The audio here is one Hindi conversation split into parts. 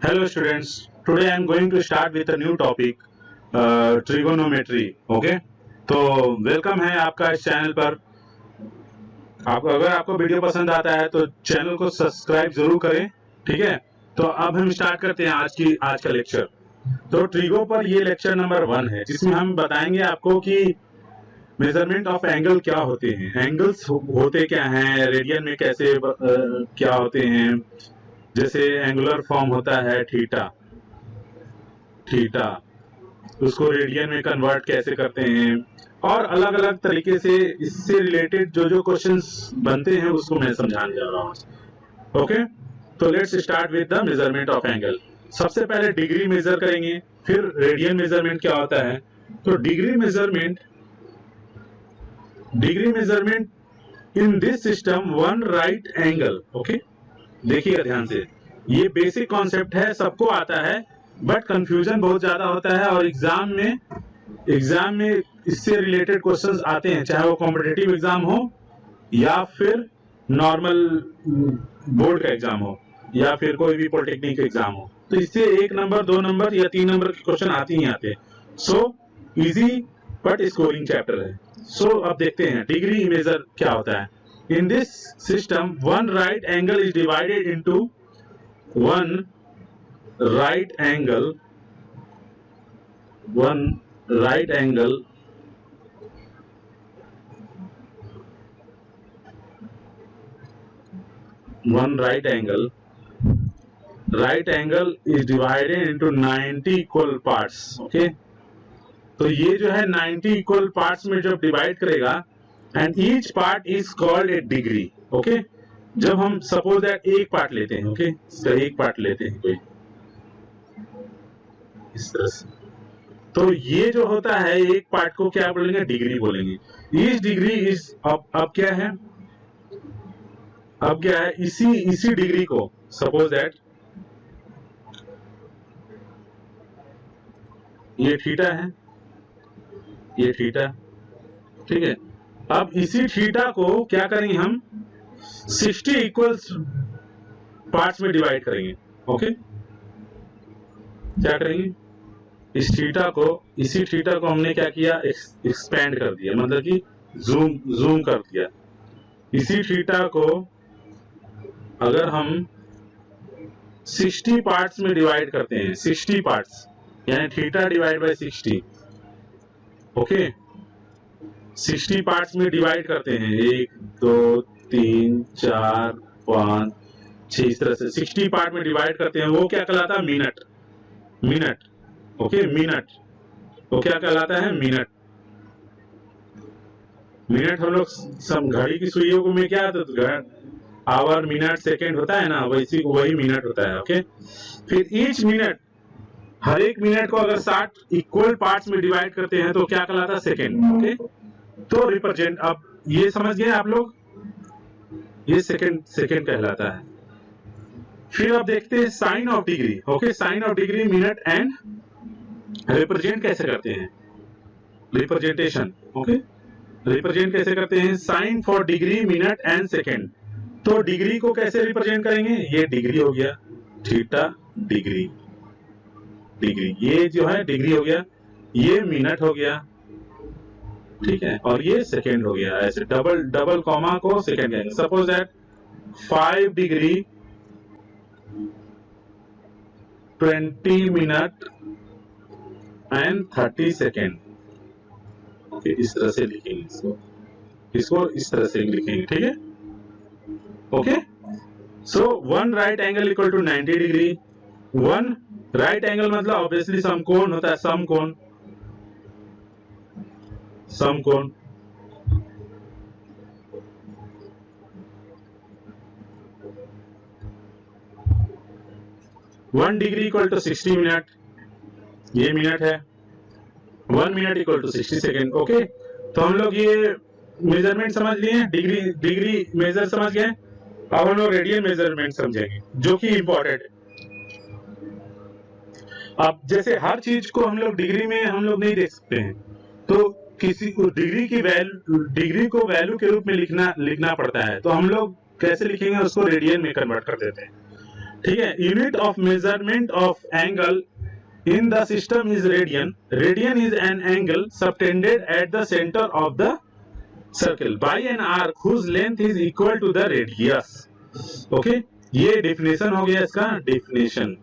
Hello students, today I am going to start with a new topic, trigonometry. Okay, तो वेलकम है आपका इस चैनल पर। अगर आपको वीडियो पसंद आता है तो चैनल को सब्सक्राइब जरूर करें। ठीक है, तो अब हम स्टार्ट करते हैं आज का लेक्चर। तो ट्रिगो पर ये लेक्चर नंबर 1 है, जिसमें हम बताएंगे आपको कि मेजरमेंट ऑफ एंगल क्या होते हैं, एंगल्स होते क्या हैं, रेडियन में कैसे क्या होते हैं। जैसे एंगुलर फॉर्म होता है थीटा, उसको रेडियन में कन्वर्ट कैसे करते हैं, और अलग अलग तरीके से इससे रिलेटेड जो क्वेश्चंस बनते हैं उसको मैं समझाने जा रहा हूँ। ओके, तो let's start with the measurement of angle. सबसे पहले डिग्री मेजर करेंगे, फिर रेडियन मेजरमेंट क्या होता है। तो degree measurement in this system one right angle. Okay, देखिएगा ध्यान से, ये बेसिक कॉन्सेप्ट है, सबको आता है, बट कंफ्यूजन बहुत ज्यादा होता है और एग्जाम में इससे रिलेटेड क्वेश्चंस आते हैं, चाहे वो कॉम्पिटिटिव एग्जाम हो या फिर नॉर्मल बोर्ड का एग्जाम हो या फिर कोई भी पॉलिटेक्निक एग्जाम हो। तो इससे 1 नंबर 2 नंबर या 3 नंबर के क्वेश्चन आते ही आते हैं। So easy but scoring chapter है। सो अब देखते हैं डिग्री मेजर क्या होता है। In this system, one right angle is divided into one right angle is divided into 90 equal parts. Okay, तो ये जो है 90 इक्वल पार्ट्स में जब डिवाइड करेगा, and each part is called a degree. Okay, जब हम सपोज दैट एक पार्ट लेते हैं, ओके, इसका एक पार्ट लेते हैं कोई इस तरह से, तो ये जो होता है एक पार्ट को क्या बोलेंगे, डिग्री बोलेंगे। ईच डिग्री इज अब क्या है, इसी डिग्री को सपोज दैट ये थीटा है, ये थीटा, ठीक है। अब इसी थीटा को क्या करेंगे, हम 60 इक्वल पार्ट्स में डिवाइड करेंगे। ओके, क्या करेंगे, इसी थीटा को हमने क्या किया, एक्सपेंड कर दिया, मतलब कि जूम कर दिया। इसी थीटा को अगर हम 60 पार्ट्स में डिवाइड करते हैं, 60 पार्ट्स यानी theta divide by 60। Okay, 60 parts में डिवाइड करते हैं, 1 2 3 4 5 6, इस तरह से 60 पार्ट में डिवाइड करते हैं। वो क्या कहलाता है, मिनट। ओके, मिनट, वो क्या कहलाता है, मिनट। हम लोग सब घड़ी की सुइयों को में क्या आता है, आवर मिनट सेकेंड होता है ना, वही मिनट होता है। ओके, फिर ईच मिनट, हर एक मिनट को अगर 60 इक्वल पार्ट्स में डिवाइड करते हैं तो क्या कहलाता है, सेकेंड। ओके, तो रिप्रेजेंट, अब ये समझ गए आप लोग, ये सेकेंड कहलाता है। फिर अब देखते हैं sign of degree. Okay, sign of degree, minute and represent कैसे करते हैं, रिप्रेजेंटेशन। ओके, रिप्रेजेंट कैसे करते हैं, sign for degree, minute and second. तो डिग्री को कैसे रिप्रेजेंट करेंगे, ये डिग्री हो गया, थीटा डिग्री, ये जो है डिग्री हो गया, ये मिनट हो गया, ठीक है, और ये सेकेंड हो गया। ऐसे डबल कॉमा को सेकेंड कहेंगे। Suppose that 5 degree 20 minute and 30 second. Okay, इस तरह से लिखेंगे इसको इस तरह से लिखेंगे, ठीक है। Okay, so one right angle equal to 90 degree. One right angle मतलब ऑब्वियसली समकोण होता है, समकोण। One degree equal to 60 minute, ये मिनट है। 1 minute equal to 60 second. Okay, तो हम लोग ये मेजरमेंट समझ लिए, डिग्री मेजर समझ गए। अब हम लोग रेडियन मेजरमेंट समझेंगे, जो कि इंपॉर्टेंट है। अब जैसे हर चीज को हम लोग डिग्री में हम लोग नहीं देख सकते हैं, तो किसी को डिग्री को वैल्यू के रूप में लिखना पड़ता है। तो हम लोग कैसे लिखेंगे, उसको रेडियन में कन्वर्ट कर देते हैं। ठीक है, unit of measurement of angle in the system is radian. Radian is an angle subtended at the center of the circle by an arc whose length is equal to the radius. Okay, ये definition हो गया इसका definition.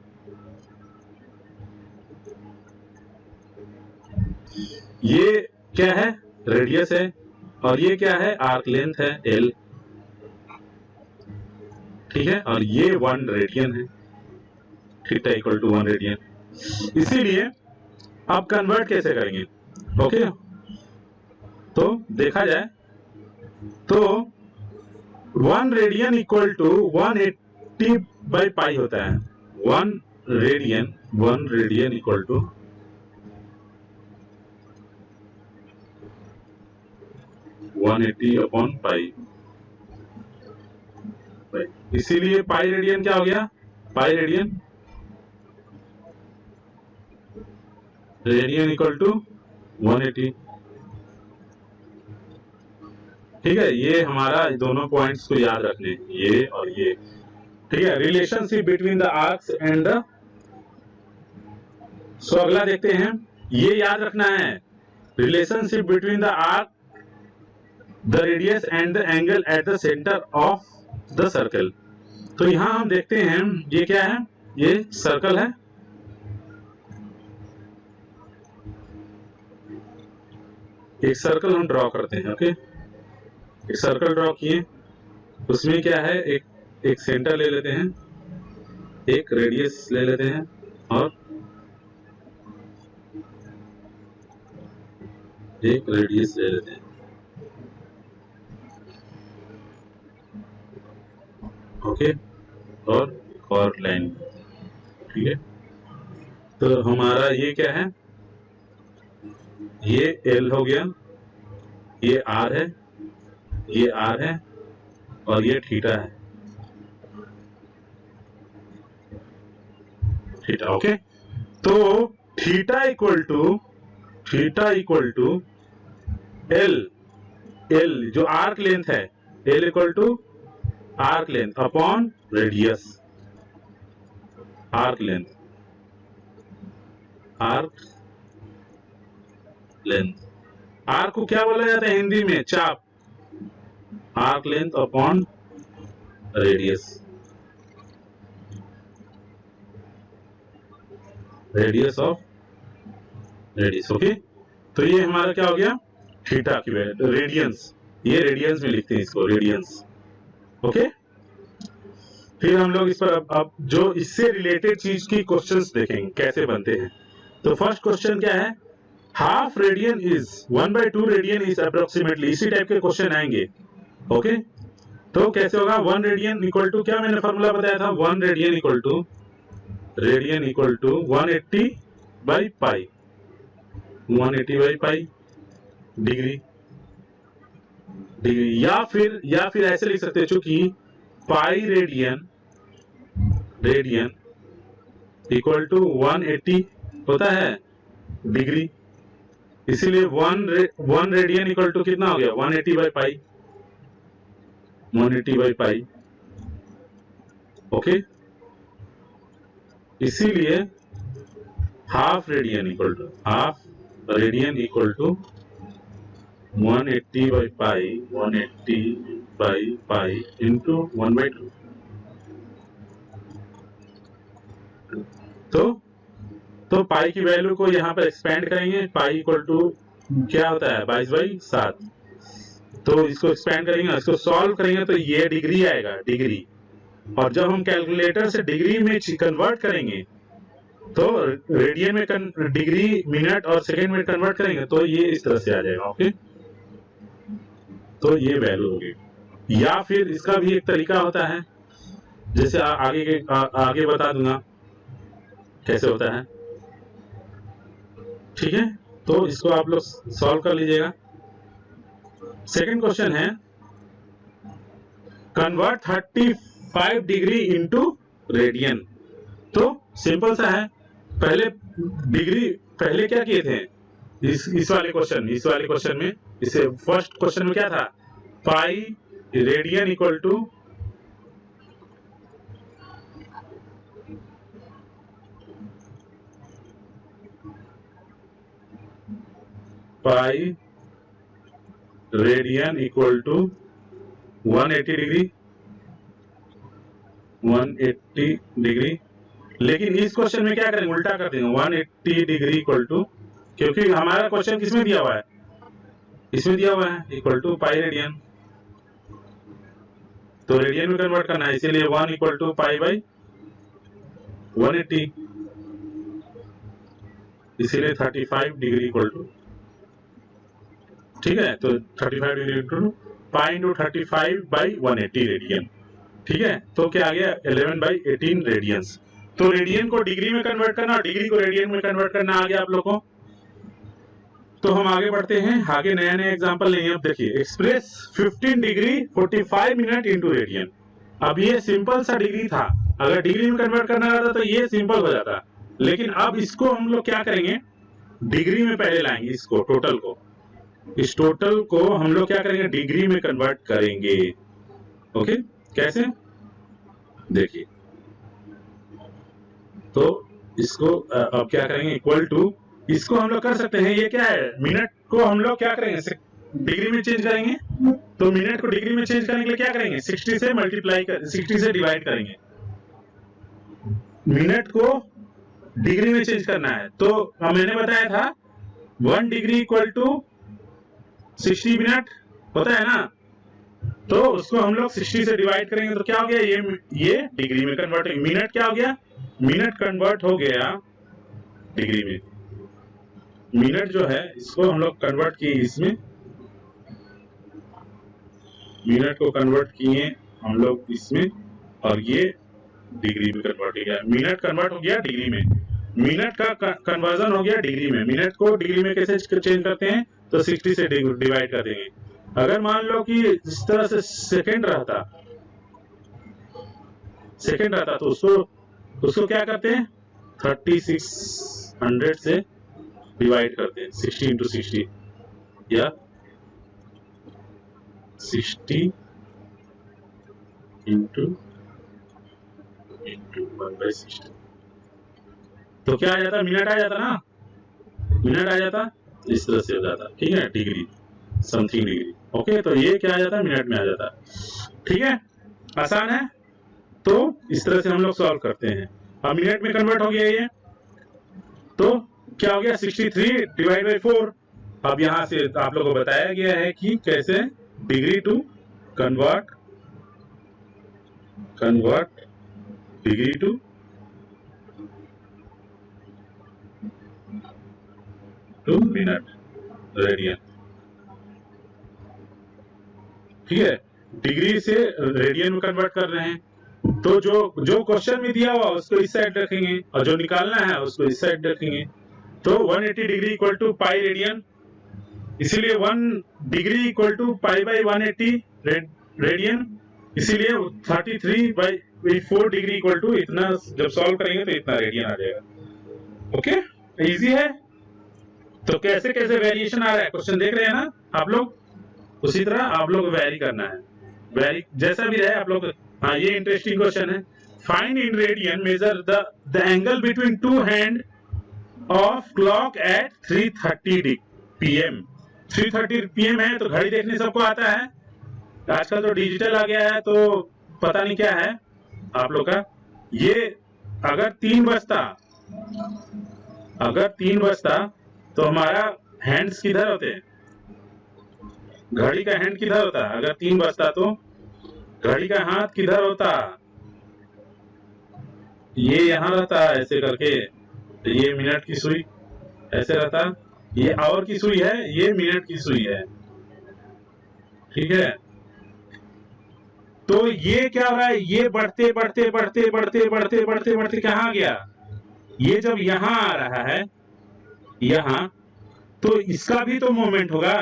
ये क्या है, रेडियस है, और ये क्या है, आर्क लेंथ है L, ठीक है, और ये 1 रेडियन है, थीटा इक्वल टू 1 रेडियन. इसीलिए अब कन्वर्ट कैसे करेंगे, ओके, तो देखा जाए तो 1 radian equal to 180 by pi होता है. 1 radian equal to 180 upon pi. इसीलिए पाई रेडियन क्या हो गया, पाई रेडियन इक्वल टू 180. ठीक है, ये हमारा दोनों पॉइंट्स को याद रखने, ये और ये. ठीक है, relationship between the arcs and the. So अगला देखते हैं, ये याद रखना है, relationship between the arc, the radius and the angle at the centre of the circle. तो यहां हम देखते हैं, ये क्या है, ये सर्कल है, एक सर्कल हम ड्रॉ करते हैं. ओके, एक सर्कल ड्रॉ किए, उसमें क्या है, एक सेंटर ले लेते हैं, एक रेडियस ले लेते हैं, और एक रेडियस ले लेते हैं. ओके, और लाइन. ठीक है, तो हमारा ये क्या है, ये L हो गया, ये R है, ये R है, और ये थीटा है, थीटा. ओके, तो थीटा इक्वल टू L जो आर्क लेंथ है, L equal to arc length upon radius. Arc length arc को क्या बोला जाता है हिंदी में, चाप. Arc length upon radius, radius of radius. Okay, तो ये हमारा क्या हो गया, थीटा की वैल्यू, रेडियंस, ये रेडियंस में लिखते हैं इसको, रेडियंस. ओके, फिर हम लोग इस पर अब जो इससे रिलेटेड चीज की क्वेश्चंस देखेंगे कैसे बनते हैं. तो फर्स्ट क्वेश्चन क्या है, half radian is 1/2 radian is approximately. इसी टाइप के क्वेश्चन आएंगे. ओके, तो कैसे होगा, 1 रेडियन इक्वल टू, क्या मैंने फॉर्मूला बताया था, 1 radian equal to 180 by pi, 180 by pi degree. या फिर ऐसे लिख सकते हैं, चूंकि पाई रेडियन इक्वल टू 180 होता है डिग्री, इसीलिए 1 रेडियन इक्वल टू कितना हो गया, 180 by pi, 180 by pi. Okay, इसीलिए half radian equal to 180 by pi, 180 by pi into 1/2. तो पाई की वैल्यू को यहाँ पर एक्सपेंड करेंगे, पाई इक्वल टू क्या होता है, 22/7. तो इसको एक्सपेंड करेंगे, इसको सॉल्व करेंगे, तो ये डिग्री आएगा, डिग्री. और जब हम कैलकुलेटर से डिग्री में कन्वर्ट करेंगे, तो रेडियन में डिग्री, मिनट और सेकेंड में कन्वर्ट करेंगे, तो ये इस तरह से आ जाएगा. ओके, तो ये वैल्यू होगी. या फिर इसका भी एक तरीका होता है, जैसे आगे बता दूंगा कैसे होता है. ठीक है, तो इसको आप लोग सॉल्व कर लीजिएगा. सेकंड क्वेश्चन है, कन्वर्ट 35 डिग्री इंटू रेडियन. तो सिंपल सा है, पहले क्या किए थे, इस वाले क्वेश्चन में, इसे फर्स्ट क्वेश्चन में क्या था, pi radian equal to pi radian equal to 180 degree, 180 degree. लेकिन इस क्वेश्चन में क्या करेंगे, उल्टा कर देंगे, 180 डिग्री इक्वल टू, क्योंकि हमारा क्वेश्चन किसमें दिया हुआ है, इसमें दिया हुआ है, इक्वल टू पाई रेडियन, तो रेडियन में कन्वर्ट करना है, इसीलिए 1 इक्वल टू पाई बाई 180, इसीलिए 35 डिग्री इक्वल टू, ठीक है, तो 35 degree equal to pi into 35 by 180 radian, ठीक है। तो क्या आ गया, 11 बाई 18 रेडियंस। तो रेडियन को डिग्री में कन्वर्ट करना और डिग्री को रेडियन में कन्वर्ट करना आ गया आप लोगों को। तो हम आगे बढ़ते हैं, आगे नया नया एग्जांपल लेंगे। अब देखिए, express 15 degree 45 minute into radian. अब ये सिंपल सा डिग्री था, अगर डिग्री में कन्वर्ट करना रहता तो ये सिंपल हो जाता, लेकिन अब इसको हम लोग क्या करेंगे, डिग्री में पहले लाएंगे, इसको टोटल को, इस टोटल को हम लोग क्या करेंगे, डिग्री में कन्वर्ट करेंगे। ओके, कैसे, देखिए, तो इसको अब क्या करेंगे, इक्वल टू, इसको हम लोग कर सकते हैं, ये क्या है, मिनट को हम लोग क्या करेंगे, डिग्री में चेंज करेंगे, तो मिनट को डिग्री में चेंज करने के लिए क्या करेंगे, 60 से मल्टीप्लाई कर, 60 से डिवाइड करेंगे, मिनट को डिग्री में चेंज करना है। तो मैंने बताया था 1 डिग्री इक्वल टू 60 मिनट होता है ना, तो उसको हम लोग 60 से डिवाइड करेंगे, तो क्या हो गया, ये डिग्री में कन्वर्ट, मिनट क्या हो गया, मिनट कन्वर्ट हो गया डिग्री में। मिनट जो है इसको हम लोग कन्वर्ट किए इसमें, मिनट को कन्वर्ट किए हम लोग इसमें, और ये डिग्री में कन्वर्ट हो गया, मिनट कन्वर्ट हो गया डिग्री में, मिनट का कन्वर्जन हो गया डिग्री में। मिनट को डिग्री में कैसे चेंज करते हैं, तो 60 से डिवाइड कर देंगे। अगर मान लो कि इस तरह से सेकेंड रहता, तो उसको क्या करते हैं, 3600 से डिवाइड करते हैं, 60 इंटू 60, या 60 इंटू 1/60, तो क्या आ जाता, मिनट आ जाता ना, मिनट आ जाता, इस तरह से हो जाता, ठीक है, डिग्री समथिंग डिग्री। ओके, तो ये क्या आ जाता, मिनट में आ जाता, ठीक है, आसान है। तो इस तरह से हम लोग सॉल्व करते हैं। अब मिनट में कन्वर्ट हो गया ये, तो क्या हो गया, 63 डिवाइड बाई 4। अब यहां से आप लोगों को बताया गया है कि कैसे degree to convert degree to minute radian, ठीक है, डिग्री से रेडियन में कन्वर्ट कर रहे हैं। तो जो क्वेश्चन में दिया हुआ उसको इस साइड रखेंगे, और जो निकालना है उसको इस साइड रखेंगे। तो 180 degree equal to pi radian, इसीलिए 1 degree equal to pi by 180 radian, इसीलिए 33 बाई 4 डिग्री इक्वल टू इतना, जब सॉल्व करेंगे तो इतना रेडियन आ जाएगा। ओके, इजी है। तो कैसे कैसे वेरिएशन आ रहा है, क्वेश्चन देख रहे हैं ना आप लोग, उसी तरह आप लोग वेरी करना है, वेरी जैसा भी रहे आप लोग। हाँ, ये इंटरेस्टिंग क्वेश्चन है। Find in radian measure the angle between two hand of clock at 3:30 PM। 3:30 PM है, तो घड़ी देखने सबको आता है, आजकल तो डिजिटल आ गया है, तो पता नहीं क्या है आप लोग का। ये अगर 3 बजता तो हमारा हैंड्स किधर होते हैं, घड़ी का हैंड किधर होता है, अगर 3 बजता तो घड़ी का हाथ किधर होता, ये यहां रहता ऐसे करके, ये मिनट की सुई ऐसे रहता, ये आवर की सुई है, ये मिनट की सुई है, ठीक है। तो ये क्या हो रहा है, ये बढ़ते बढ़ते बढ़ते बढ़ते बढ़ते बढ़ते बढ़ते कहां गया, ये जब यहां आ रहा है, यहां, तो इसका भी तो मोमेंट होगा,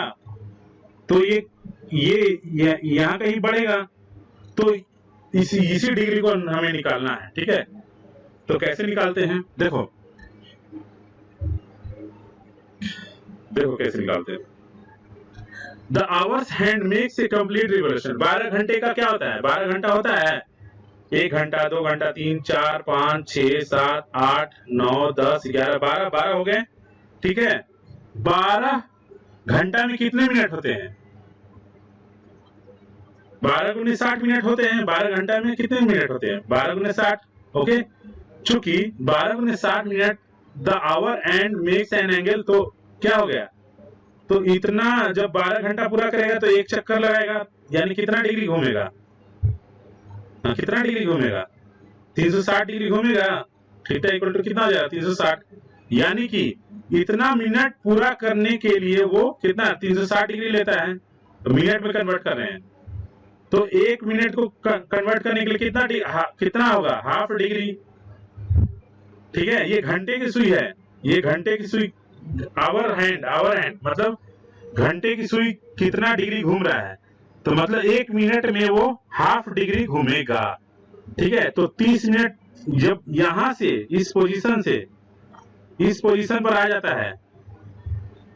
तो ये यहां कहीं बढ़ेगा, तो इसी डिग्री को हमें निकालना है, ठीक है। तो कैसे निकालते हैं, देखो कैसे निकालते हैं। The hours hand makes a complete revolution. 12 घंटे का क्या होता है, 12 घंटा होता है, 1 घंटा, 2 घंटा, 3, 4, 5, 6, 7, 8, 9, 10, 11, 12 हो गए, ठीक है। 12 घंटा में कितने मिनट होते हैं? 12 गुने 60 मिनट होते हैं। 12 घंटा में कितने मिनट होते हैं? 12 गुने 60। ओके, चूंकि 12 गुने 60 minute the our and makes an angle, तो क्या हो गया? तो इतना जब 12 घंटा पूरा करेगा तो एक चक्कर लगाएगा, यानी कितना डिग्री घूमेगा? कितना डिग्री घूमेगा? 360 डिग्री घूमेगा। थीटा इक्वल टू कितना हो जाएगा? 360। यानी कि इतना मिनट पूरा करने के लिए वो कितना 360 डिग्री लेता है, तो मिनट में कन्वर्ट कर रहे हैं। तो एक मिनट को कन्वर्ट करने के लिए कितना होगा? Half degree. ठीक है, ये घंटे की सुई है, ये घंटे की सुई, आवर हैंड मतलब घंटे की सुई कितना डिग्री घूम रहा है, तो मतलब एक मिनट में वो हाफ डिग्री घूमेगा। ठीक है, तो 30 मिनट जब यहां से इस पोजीशन पर आ जाता है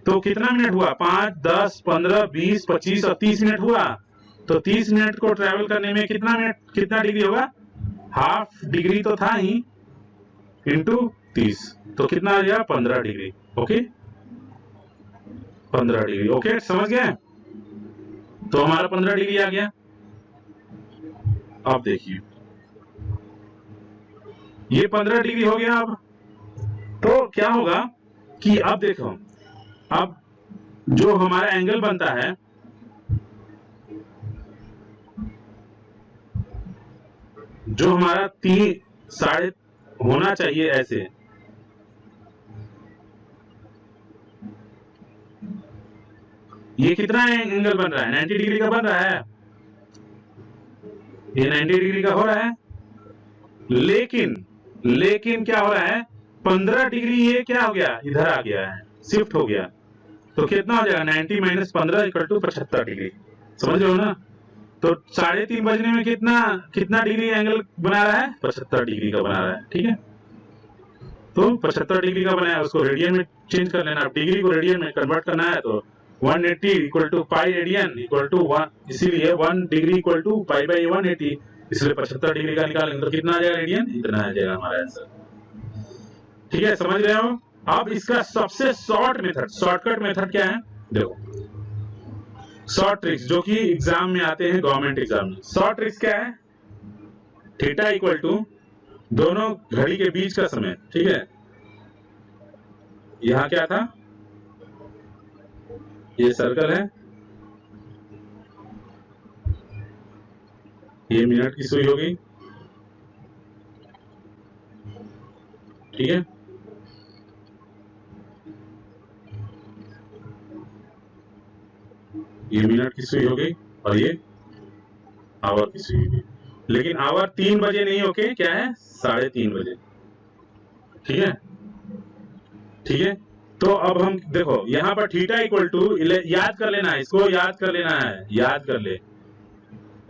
तो कितना मिनट हुआ? 5, 10, 15, 20, 25 और 30 मिनट हुआ। तो 30 मिनट को ट्रेवल करने में कितना डिग्री होगा? हाफ डिग्री तो था ही, इंटू 30, तो कितना आ गया? 15 डिग्री। Okay, 15 degree. ओके, समझ गए? तो हमारा 15 डिग्री आ गया। अब देखिए, ये 15 डिग्री हो गया। अब तो क्या होगा कि अब देखो, अब जो हमारा एंगल बनता है, जो हमारा 3.5 होना चाहिए ऐसे, ये कितना एंगल बन रहा है? 90 डिग्री का बन रहा है, ये 90 डिग्री का हो रहा है। लेकिन क्या हो रहा है? 15 डिग्री ये क्या हो गया? इधर आ गया है, शिफ्ट हो गया। तो कितना हो जाएगा? 90 माइनस 15 इक्वल टू 75 डिग्री। समझ रहे हो ना? तो 3:30 बजने में कितना डिग्री एंगल बना रहा है? 75 डिग्री का बना रहा है। ठीक है, तो 75 डिग्री का बनाया, उसको रेडियन में चेंज कर लेना। डिग्री को रेडियन में कन्वर्ट करना है, तो 180 equal to pi radian equal to 1, इसीलिए 1 degree equal to pi by 180, इसलिए 75 डिग्री का निकालेंगे तो कितना आ जाएगा रेडियन? इतना आ जाएगा हमारा आंसर। ठीक है, समझ रहे हो? अब इसका सबसे शॉर्टकट मेथड क्या है? देखो, शॉर्ट ट्रिक्स जो कि एग्जाम में आते हैं, गवर्नमेंट एग्जाम में। शॉर्ट ट्रिक्स क्या है? थीटा इक्वल टू दोनों घड़ी के बीच का समय। ठीक है, यहां क्या था? ये सर्कल है, ये मिनट की सुई हो गई। ठीक है, ये मिनट की सुई हो गई और ये आवर की सुई हो गई। लेकिन आवर 3 बजे नहीं होके क्या है? 3:30 बजे। ठीक है, ठीक है। तो अब हम देखो यहां पर थीटा इक्वल टू, याद कर लेना है, इसको याद कर लेना है, याद कर ले,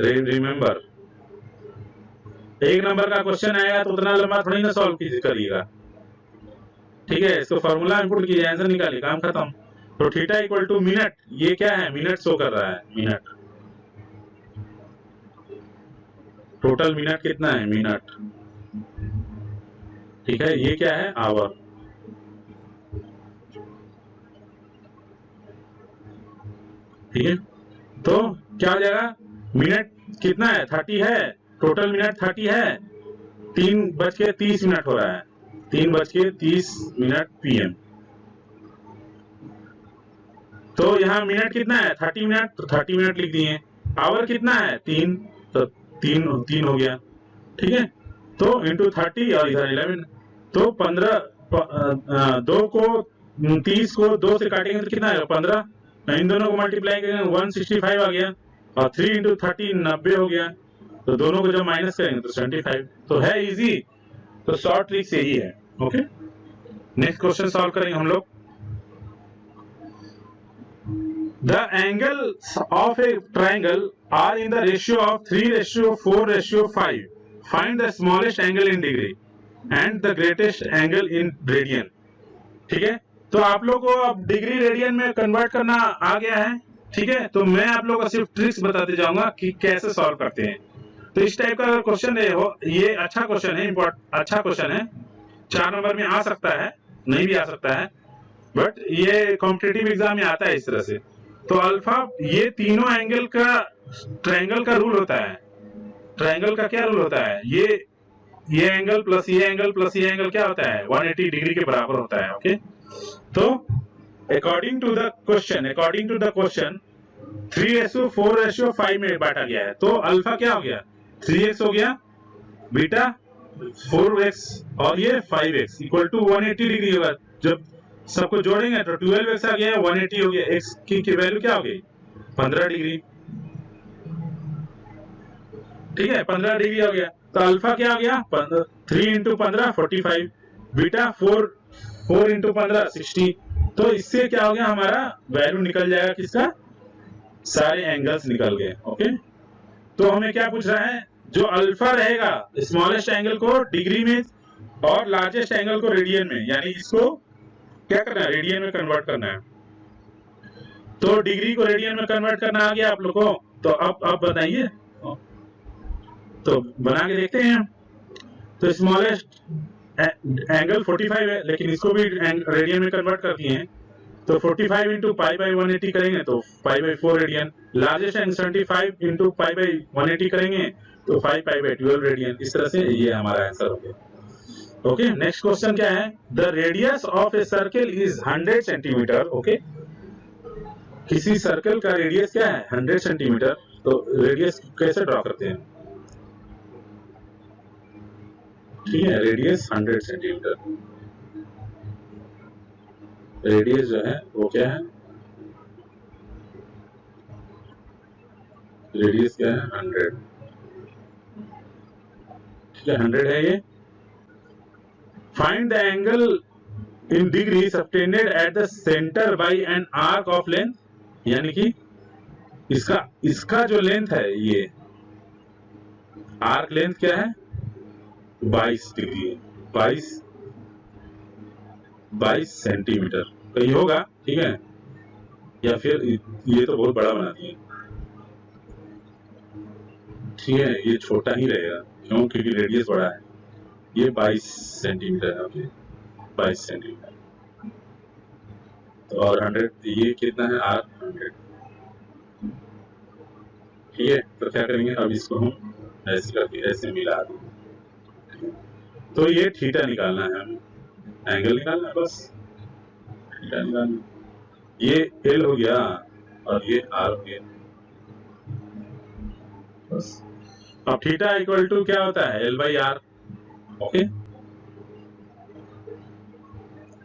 रिमेंबर। एक नंबर का क्वेश्चन आएगा तो उतना लंबा थोड़ी ना सॉल्व करिएगा। ठीक है, इसको फॉर्मूला इनपुट कीजिए, आंसर निकालिए, काम खत्म। तो थीटा इक्वल टू मिनट, ये क्या है? मिनट शो कर रहा है, मिनट। टोटल मिनट कितना है? मिनट। ठीक है, ये क्या है? आवर। ठीक है, तो क्या हो जाएगा? मिनट कितना है? 30 है, टोटल मिनट 30 है। 3:30 मिनट हो रहा है, 3:30 PM। तो यहाँ मिनट कितना है? 30 मिनट, तो 30 मिनट लिख दिए। आवर कितना है? 3, तो 3 हो गया। ठीक है, तो इंटू 30 और इधर 11, तो 15, 2 को 30 को 2 से काटेंगे तो कितना आएगा? 15। इन दोनों को मल्टीप्लाई करेंगे 165 आ गया, और 3 इंटू 30 90 हो गया। तो दोनों को जब माइनस करेंगे तो 75। तो है इजी। तो शॉर्ट ट्रिक यही है। ओके, नेक्स्ट क्वेश्चन सॉल्व करेंगे हम लोग। The angles of a triangle are in the ratio of 3:4:5. Find the smallest angle in degree and the greatest angle in radian. ठीक है, तो आप लोग को अब डिग्री रेडियन में कन्वर्ट करना आ गया है। ठीक है, तो मैं आप लोग को सिर्फ ट्रिक्स बताते जाऊंगा कि कैसे सॉल्व करते हैं। तो इस टाइप का अगर क्वेश्चन है, ये अच्छा क्वेश्चन है, अच्छा क्वेश्चन है, 4 नंबर में आ सकता है, नहीं भी आ सकता है। बट ये कॉम्पिटिटिव एग्जाम में आता है इस तरह से। तो अल्फा, ये तीनों एंगल का ट्रायंगल का रूल होता है। ट्रायंगल का क्या रूल होता है? ये एंगल प्लस ये एंगल प्लस ये एंगल क्या होता है? 180 डिग्री के बराबर होता है। ओके, तो अकॉर्डिंग टू द क्वेश्चन 3:4:5 में बांटा गया है। तो अल्फा क्या हो गया? 3x हो गया, बीटा 4x और ये 5x इक्वल टू 180 डिग्री होगा। जब सबको जोड़ेंगे तो 12x आ गया, 180 हो गया, x की वैल्यू क्या हो गई? 15 डिग्री। ठीक है, 15 डिग्री हो गया। तो अल्फा क्या हो गया? 3 इंटू 15 45, बीटा 4 इंटू 15 60। तो इससे क्या हो गया? हमारा वैल्यू निकल जाएगा किसका? सारे एंगल्स निकल गए। ओके, तो हमें क्या पूछ रहा है? जो अल्फा रहेगा स्मॉलेस्ट एंगल को डिग्री में और लार्जेस्ट एंगल को रेडियन में, यानी इसको क्या करना है? रेडियन में कन्वर्ट करना है। तो डिग्री को रेडियन में कन्वर्ट करना आ गया आप लोग को। तो अब बताइए, तो बना के देखते हैं। तो स्मॉलेस्ट एंगल 45 है, लेकिन इसको भी रेडियन में कन्वर्ट कर दिए हैं। तो 45 इंटू पाई बाई 180 करेंगे तो 5/4 radian. Largest angle 75 into pi by 180 करेंगे तो 5 पाई बाई 12 रेडियन। इस तरह से ये हमारा आंसर हो गया। ओके, नेक्स्ट क्वेश्चन क्या है? The radius of a circle is 100 centimetre. Okay, किसी सर्कल का रेडियस क्या है? 100 सेंटीमीटर। तो रेडियस कैसे ड्रॉ करते हैं? ठीक है, रेडियस 100 सेंटीमीटर। रेडियस जो है वो क्या है? रेडियस क्या है? 100। ठीक है, 100 है ये। Find the angle in degree subtended at the centre by an arc of length, यानी कि इसका जो लेंथ है, ये आर्क लेंथ क्या है? 22 डिग्री है। 22 सेंटीमीटर कहीं होगा। ठीक है, या फिर ये तो बहुत बड़ा बना दिए। ठीक है, ये छोटा ही रहेगा। क्यों? क्योंकि रेडियस बड़ा है। ये 22 सेंटीमीटर है। Okay, 22 centimetre. तो और 100, ये कितना है? आर 100। ठीक है, तो क्या करेंगे? अब इसको हम ऐसे करके ऐसे मिला देंगे। तो ये थीटा निकालना है हमें, एंगल निकालना है बस। थीटा निकालना, ये एल हो गया और ये आर हो गया बस। अब थीटा इक्वल टू क्या होता है? L by R. Okay,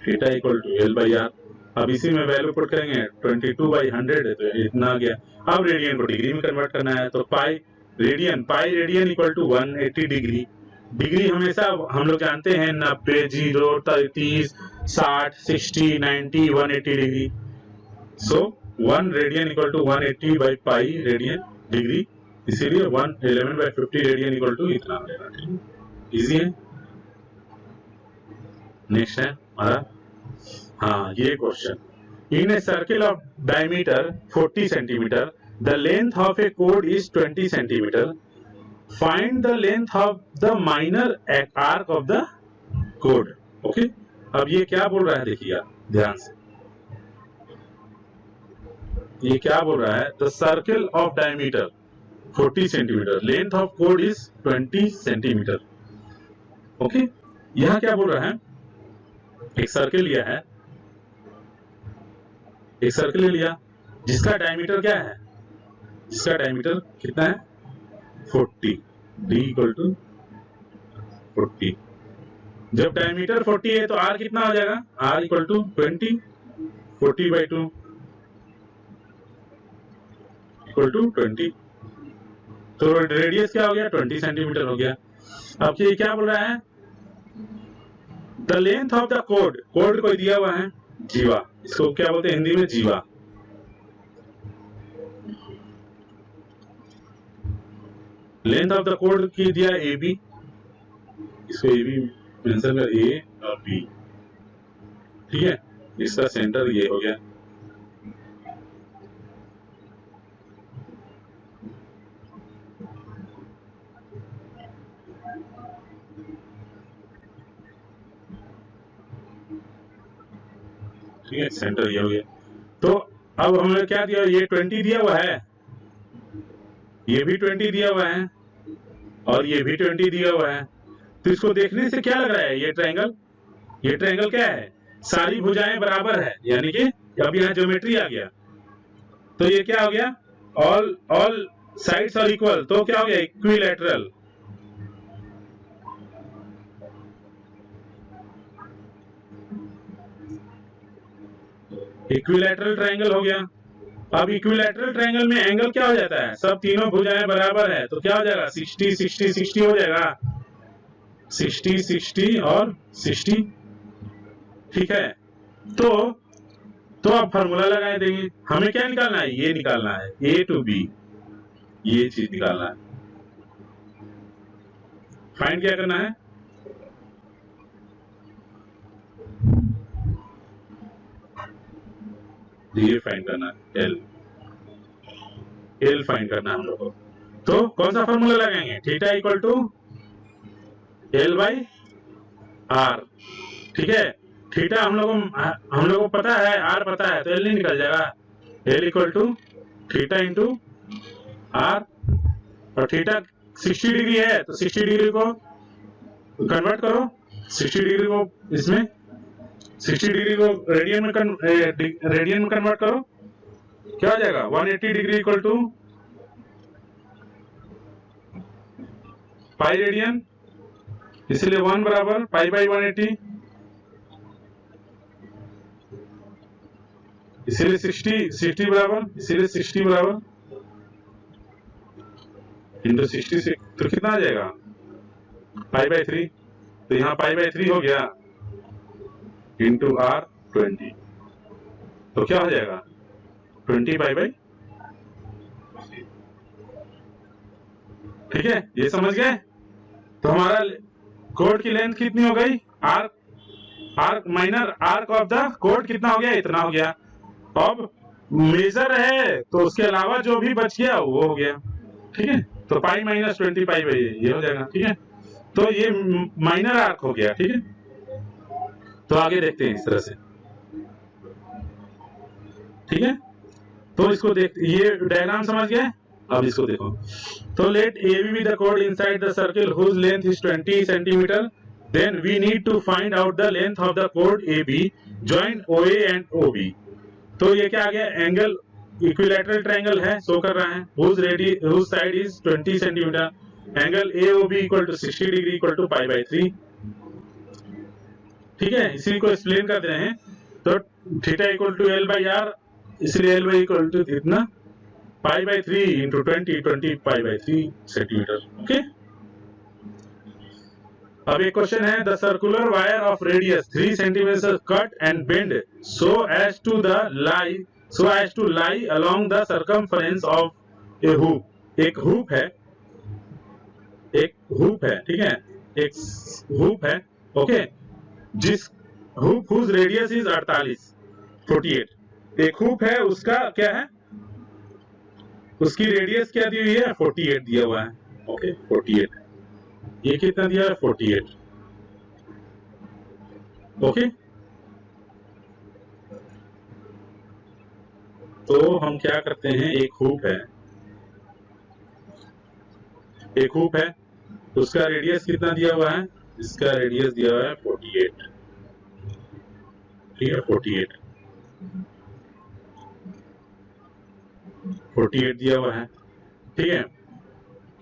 theta equal to L by R. अब इसी में वैल्यू पुट करेंगे, 22/100 है तो इतना आ गया। अब रेडियन को डिग्री में कन्वर्ट करना है, तो pi radian equal to 180 degree. Degree हमेशा हम लोग जानते हैं 90, 0, 30, 60, 60, 90, 180 degree. So 1 radian equal to 180 by pi radian degree, इसीलिए 111/50 रेडियन इक्वल टू इतना हो जाएगा। इजी है। नेक्स्ट है हमारा, हाँ, ये question. In a circle of diameter 40 centimetre, the length of A code is 20 centimetre. Find the length of the minor arc of the code. Okay, अब ये क्या बोल रहा है? देखिए ध्यान से, ये क्या बोल रहा है? The circle of diameter 40 centimetre, length of code is 20 centimetre. Okay, यहां क्या बोल रहा है? एक सर्किल लिया है, एक सर्किल लिया जिसका डायमीटर क्या है? जिसका डायमीटर कितना है? 40। D equal to 40। जब डायमीटर 40 है तो आर कितना हो जाएगा? R equal to 20, 40/2 equal to 20। तो रेडियस क्या हो गया? 20 सेंटीमीटर हो गया। अब ये क्या बोल रहा है? The length of the code, code कोई दिया हुआ है जीवा, इसको क्या बोलते हैं हिंदी में? जीवा। लेंथ ऑफ द कोड की दिया ए बी, इसको ए बी मेंशन कर, ए और बी। ठीक है, इसका सेंटर ये हो गया। ठीक है, सेंटर ये हो गया। तो अब हमें क्या दिया, ये 20 दिया हुआ है, ये भी 20 दिया हुआ है और ये भी 20 दिया हुआ है। तो इसको देखने से क्या लग रहा है, ये ट्रायंगल क्या है, सारी भुजाएं बराबर है, यानी कि अब यहाँ ज्योमेट्री आ गया। तो ये क्या हो गया, ऑल साइड्स आर इक्वल, तो क्या हो गया, इक्विलैटरल। इक्विलैटरल ट्रायंगल हो गया। अब इक्विलैटरल ट्रायंगल में एंगल क्या हो जाता है, सब तीनों भुजाएं बराबर है, तो क्या हो जाएगा, 60 60 60 हो जाएगा, 60 60 और 60। ठीक है, तो आप फार्मूला लगा देंगे। हमें क्या निकालना है, ये निकालना है, ए टू बी, ये चीज निकालना है। फाइंड क्या करना है, ये फाइंड करना है, एल फाइंड करना है हम लोग को। तो कौन सा फॉर्मूला लगाएंगे, theta equal to L by R. ठीक है, थीटा हम लोग को पता है, आर पता है, तो एल नहीं निकल जाएगा, L equal to theta into R. और थीटा 60 डिग्री है, तो 60 डिग्री को कन्वर्ट करो, 60 डिग्री को इसमें 60 डिग्री को रेडियन में कन्वर्ट करो, क्या हो जाएगा, 180 degree equal to pi radian, इसलिए 1 बराबर पाई बाई 180, इसीलिए 60 बराबर, इसीलिए 60 बराबर इंटू 60 से तो कितना आ जाएगा, पाई बाई 3। तो यहाँ पाई बाई 3 हो गया इंटू आर 20, तो क्या हो जाएगा 20 पाई बाई। ठीक है, ये समझ गए। तो हमारा कोड की लेंथ कितनी हो गई, arc minor arc of the code कितना हो गया, इतना हो गया। अब मेजर है तो उसके अलावा जो भी बच गया वो हो गया। ठीक है, तो पाई माइनस 20 पाई बाई ये हो जाएगा। ठीक है, तो ये माइनर आर्क हो गया। ठीक है, तो आगे देखते हैं इस तरह से। ठीक है, तो इसको देख, ये डायग्राम समझ गए। अब इसको देखो, तो लेट ए बी द कोड inside the circle whose length is 20 centimetre, then we need to find out the length of the कोड A B joint O A and O B. तो ये क्या आ गया, एंगल इक्विलैटरल ट्रायंगल है, शो कर रहा है, whose side is 20 centimetre, angle A O B equal to 60 degree equal to pi by 3। ठीक है, इसी को एक्सप्लेन कर रहे हैं। तो theta equal to L by R, इसलिए एल बाई इक्वल टू कितना, pi by 3 into 20 pi by 3 centimetre. Okay, अब एक क्वेश्चन है, the circular wire of radius 3 centimetre cut and bend so as to lie along the circumference of a hoop. एक हुप है, ठीक है, एक हुप है। ओके, जिस हुप हुज रेडियस इज 48। एक हुप है, उसका क्या है, उसकी रेडियस क्या दी हुई है, 48 दिया हुआ है। ओके, 48, ये कितना दिया है, 48। ओके, तो हम क्या करते हैं, एक हुप है, उसका रेडियस कितना दिया हुआ है, इसका रेडियस दिया हुआ है 48। ठीक है, 48 दिया हुआ है। ठीक है,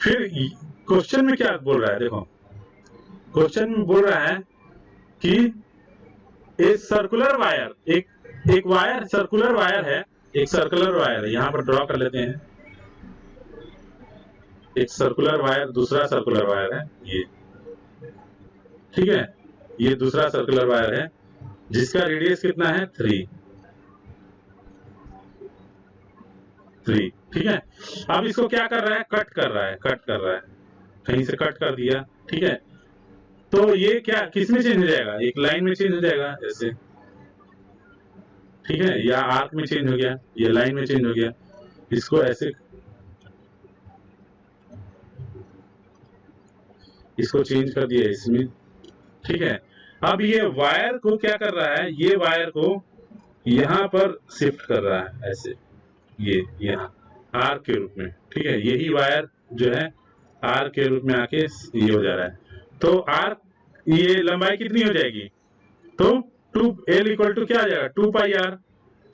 फिर क्वेश्चन में क्या बोल रहा है, देखो क्वेश्चन में बोल रहा है कि एक सर्कुलर वायर, एक वायर सर्कुलर वायर है, एक सर्कुलर वायर है, यहां पर ड्रॉ कर लेते हैं। एक सर्कुलर वायर, दूसरा सर्कुलर वायर है ये। ठीक है, ये दूसरा सर्कुलर वायर है जिसका रेडियस कितना है, 3। ठीक है, अब इसको क्या कर रहा है, कट कर रहा है, कहीं से कट कर दिया। ठीक है, तो ये क्या किस में चेंज हो जाएगा, एक लाइन में चेंज हो जाएगा ऐसे। ठीक है, या आर्क में चेंज हो गया, ये लाइन में चेंज हो गया, इसको ऐसे, इसको चेंज कर दिया इसमें। ठीक है, अब ये वायर को क्या कर रहा है, ये वायर को यहाँ पर शिफ्ट कर रहा है ऐसे, ये यहाँ आर्क के रूप में, ठीक है। यही वायर जो है आर्क के रूप में आके ये हो जा रहा है। तो आर्क ये लंबाई कितनी हो जाएगी, तो 2L इक्वल टू क्या आ जाएगा 2 पाई आर,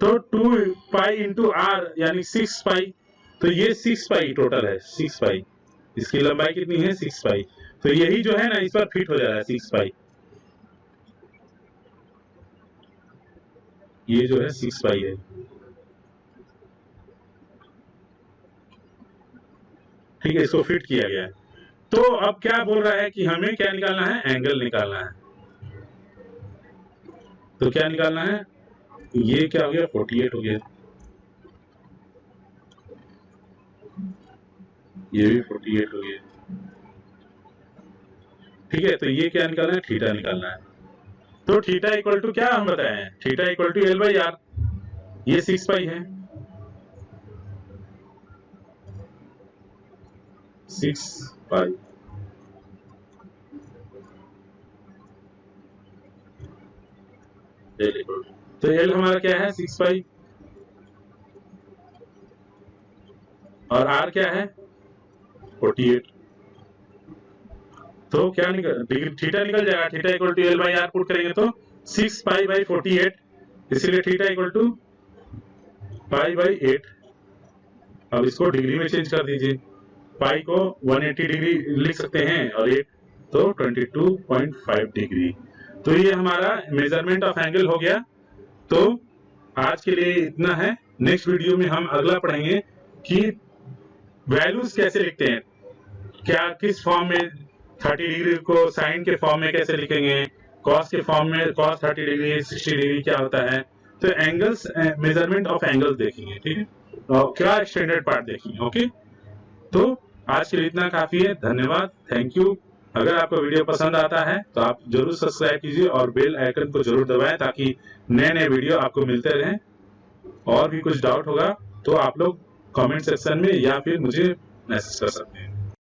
तो 2 पाई इंटू आर यानी 6 पाई, तो ये 6 पाई टोटल है, 6 पाई, इसकी लंबाई कितनी है 6 पाई। तो यही जो है ना इस पर फिट हो जा रहा है 6 पाई, ये जो है 6 पाई है, ठीक है, इसको फिट किया गया है। तो अब क्या बोल रहा है कि हमें क्या निकालना है, एंगल निकालना है। तो क्या निकालना है, ये क्या हो गया 48 हो गया, ये भी 48 हो गया, ठीक है। तो ये क्या निकालना है, थीटा निकालना है। तो थीटा इक्वल टू क्या हम बताए हैं, theta equal to L by R, ये 6 पाई है, 6 पाई, तो L हमारा क्या है 6 पाई, और R क्या है 48। तो क्या निकल, थीटा निकल जाएगा, theta equal to L by R put करेंगे तो 6 पाई बाई 48, इसीलिए theta equal to pi by 8। अब इसको डिग्री में चेंज कर दीजिए, पाई को 180 डिग्री लिख सकते हैं और 8 तो 22.5 डिग्री। तो ये हमारा मेजरमेंट ऑफ एंगल हो गया। तो आज के लिए इतना है, नेक्स्ट वीडियो में हम अगला पढ़ेंगे कि वैल्यूज कैसे लिखते हैं, क्या किस फॉर्म में 30 डिग्री को साइन के फॉर्म में कैसे लिखेंगे, कॉस के फॉर्म में कॉस 30 डिग्री 60 डिग्री क्या होता है। तो एंगल्स, मेजरमेंट ऑफ एंगल्स देखेंगे, ठीक है, और क्या स्टैंडर्ड पार्ट देखेंगे। ओके, तो आज के लिए इतना काफी है, धन्यवाद, थैंक यू। अगर आपको वीडियो पसंद आता है तो आप जरूर सब्सक्राइब कीजिए और बेल आइकन को जरूर दबाएं ताकि नए नए वीडियो आपको मिलते रहें। और भी कुछ डाउट होगा तो आप लोग कमेंट सेक्शन में या फिर मुझे मैसेज कर सकते हैं।